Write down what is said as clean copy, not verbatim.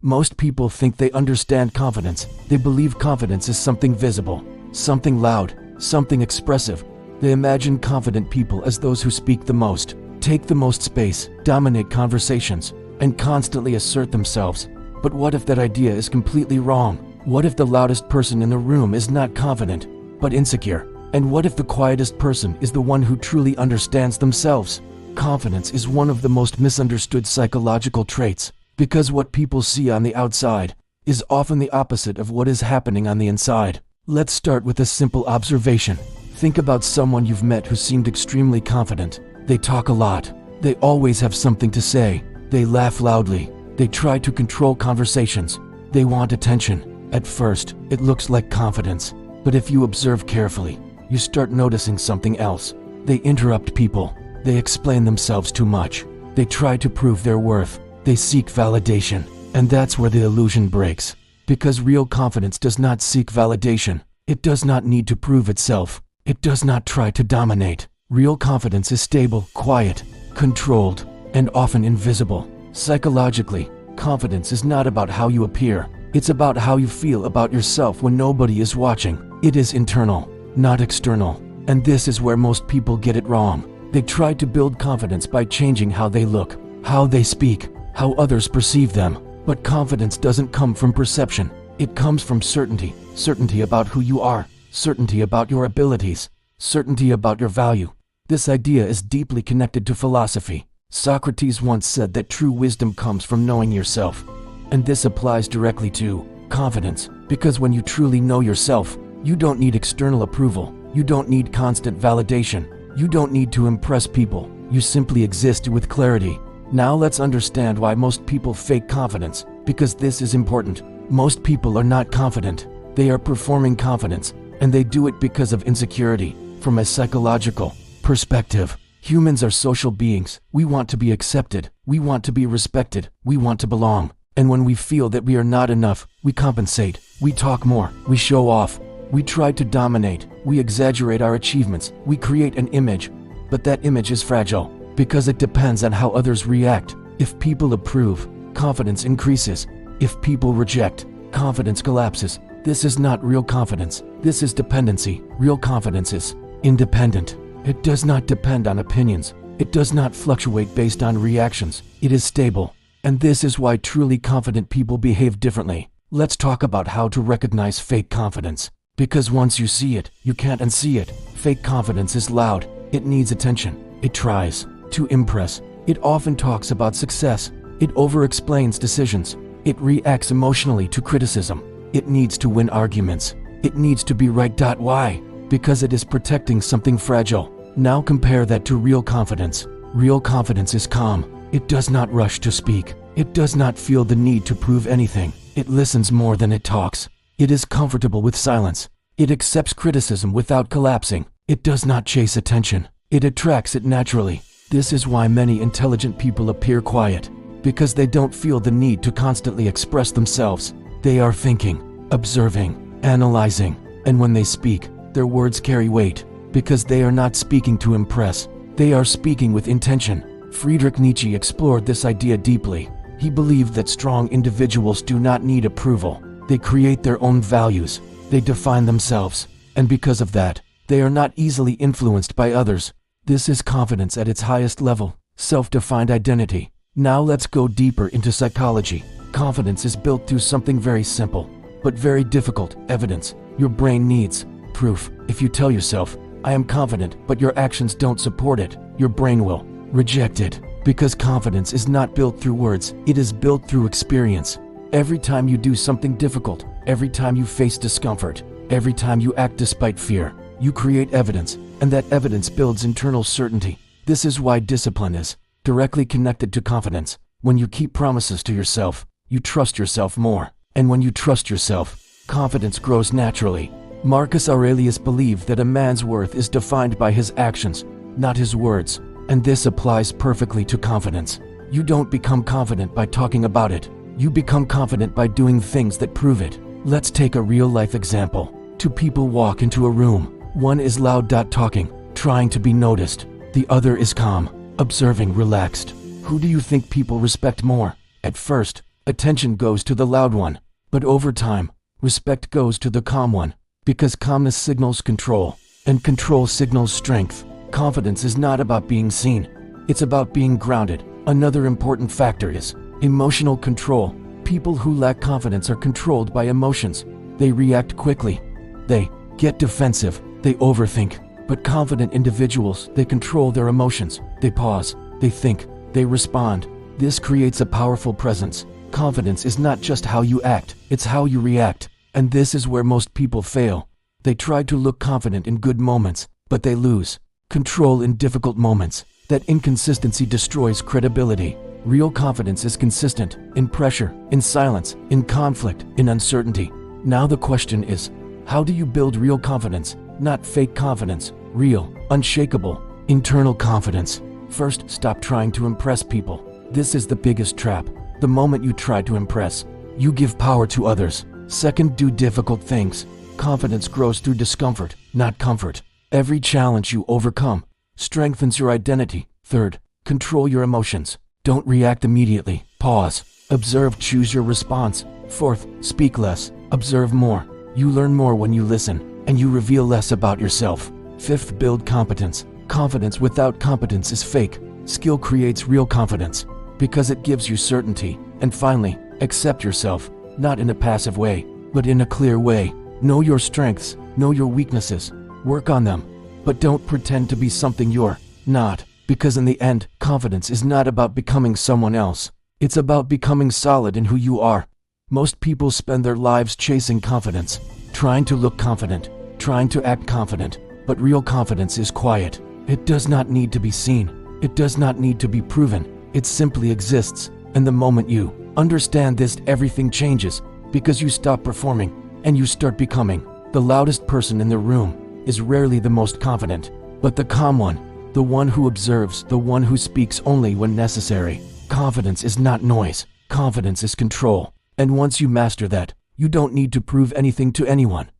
Most people think they understand confidence. They believe confidence is something visible, something loud, something expressive. They imagine confident people as those who speak the most, take the most space, dominate conversations, and constantly assert themselves. But what if that idea is completely wrong? What if the loudest person in the room is not confident, but insecure? And what if the quietest person is the one who truly understands themselves? Confidence is one of the most misunderstood psychological traits, because what people see on the outside is often the opposite of what is happening on the inside. Let's start with a simple observation. Think about someone you've met who seemed extremely confident. They talk a lot. They always have something to say. They laugh loudly. They try to control conversations. They want attention. At first, it looks like confidence. But if you observe carefully, you start noticing something else. They interrupt people. They explain themselves too much. They try to prove their worth. They seek validation. And that's where the illusion breaks. Because real confidence does not seek validation. It does not need to prove itself. It does not try to dominate. Real confidence is stable, quiet, controlled, and often invisible. Psychologically, confidence is not about how you appear. It's about how you feel about yourself when nobody is watching. It is internal, not external. And this is where most people get it wrong. They try to build confidence by changing how they look, how they speak, how others perceive them. But confidence doesn't come from perception. It comes from certainty. Certainty about who you are. Certainty about your abilities. Certainty about your value. This idea is deeply connected to philosophy. Socrates once said that true wisdom comes from knowing yourself. And this applies directly to confidence, because when you truly know yourself, you don't need external approval. You don't need constant validation. You don't need to impress people. You simply exist with clarity. Now let's understand why most people fake confidence, because this is important. Most people are not confident. They are performing confidence, and they do it because of insecurity. From a psychological perspective, humans are social beings. We want to be accepted. We want to be respected. We want to belong. And when we feel that we are not enough, we compensate. We talk more. We show off. We try to dominate. We exaggerate our achievements. We create an image. But that image is fragile, because it depends on how others react. If people approve, confidence increases. If people reject, confidence collapses. This is not real confidence. This is dependency. Real confidence is independent. It does not depend on opinions. It does not fluctuate based on reactions. It is stable. And this is why truly confident people behave differently. Let's talk about how to recognize fake confidence. Because once you see it, you can't unsee it. Fake confidence is loud. It needs attention. It tries to impress. It often talks about success. It over-explains decisions. It reacts emotionally to criticism. It needs to win arguments. It needs to be right. Why? Because it is protecting something fragile. Now compare that to real confidence. Real confidence is calm. It does not rush to speak. It does not feel the need to prove anything. It listens more than it talks. It is comfortable with silence. It accepts criticism without collapsing. It does not chase attention. It attracts it naturally. This is why many intelligent people appear quiet, because they don't feel the need to constantly express themselves. They are thinking, observing, analyzing, and when they speak, their words carry weight, because they are not speaking to impress. They are speaking with intention. Friedrich Nietzsche explored this idea deeply. He believed that strong individuals do not need approval. They create their own values. They define themselves. And because of that, they are not easily influenced by others. This is confidence at its highest level, self-defined identity. Now let's go deeper into psychology. Confidence is built through something very simple, but very difficult: evidence. Your brain needs proof. If you tell yourself, I am confident, but your actions don't support it, your brain will reject it. Because confidence is not built through words, it is built through experience. Every time you do something difficult, every time you face discomfort, every time you act despite fear, you create evidence, and that evidence builds internal certainty. This is why discipline is directly connected to confidence. When you keep promises to yourself, you trust yourself more. And when you trust yourself, confidence grows naturally. Marcus Aurelius believed that a man's worth is defined by his actions, not his words. And this applies perfectly to confidence. You don't become confident by talking about it. You become confident by doing things that prove it. Let's take a real-life example. Two people walk into a room. One is loud, talking, trying to be noticed. The other is calm, observing, relaxed. Who do you think people respect more? At first, Attention goes to the loud one. But over time, respect goes to the calm one. Because calmness signals control, and control signals strength. Confidence is not about being seen. It's about being grounded. Another important factor is emotional control. People who lack confidence are controlled by emotions. They react quickly. They get defensive. They overthink. But confident individuals, they control their emotions. They pause. They think. They respond. This creates a powerful presence. Confidence is not just how you act, it's how you react. And this is where most people fail. They try to look confident in good moments, but they lose control in difficult moments. That inconsistency destroys credibility. Real confidence is consistent, in pressure, in silence, in conflict, in uncertainty. Now the question is, how do you build real confidence? Not fake confidence, real, unshakable, internal confidence. First, stop trying to impress people. This is the biggest trap. The moment you try to impress, you give power to others. Second, do difficult things. Confidence grows through discomfort, not comfort. Every challenge you overcome strengthens your identity. Third, control your emotions. Don't react immediately. Pause. Observe, choose your response. Fourth, speak less. Observe more. You learn more when you listen, and you reveal less about yourself. Fifth, build competence. Confidence without competence is fake. Skill creates real confidence because it gives you certainty. And finally, accept yourself, not in a passive way, but in a clear way. Know your strengths, know your weaknesses, work on them, but don't pretend to be something you're not, because in the end, confidence is not about becoming someone else. It's about becoming solid in who you are. Most people spend their lives chasing confidence, trying to look confident, trying to act confident, but real confidence is quiet. It does not need to be seen. It does not need to be proven. It simply exists. And the moment you understand this, everything changes, because you stop performing and you start becoming. The loudest person in the room is rarely the most confident, but the calm one, the one who observes, the one who speaks only when necessary. Confidence is not noise. Confidence is control. And once you master that, you don't need to prove anything to anyone.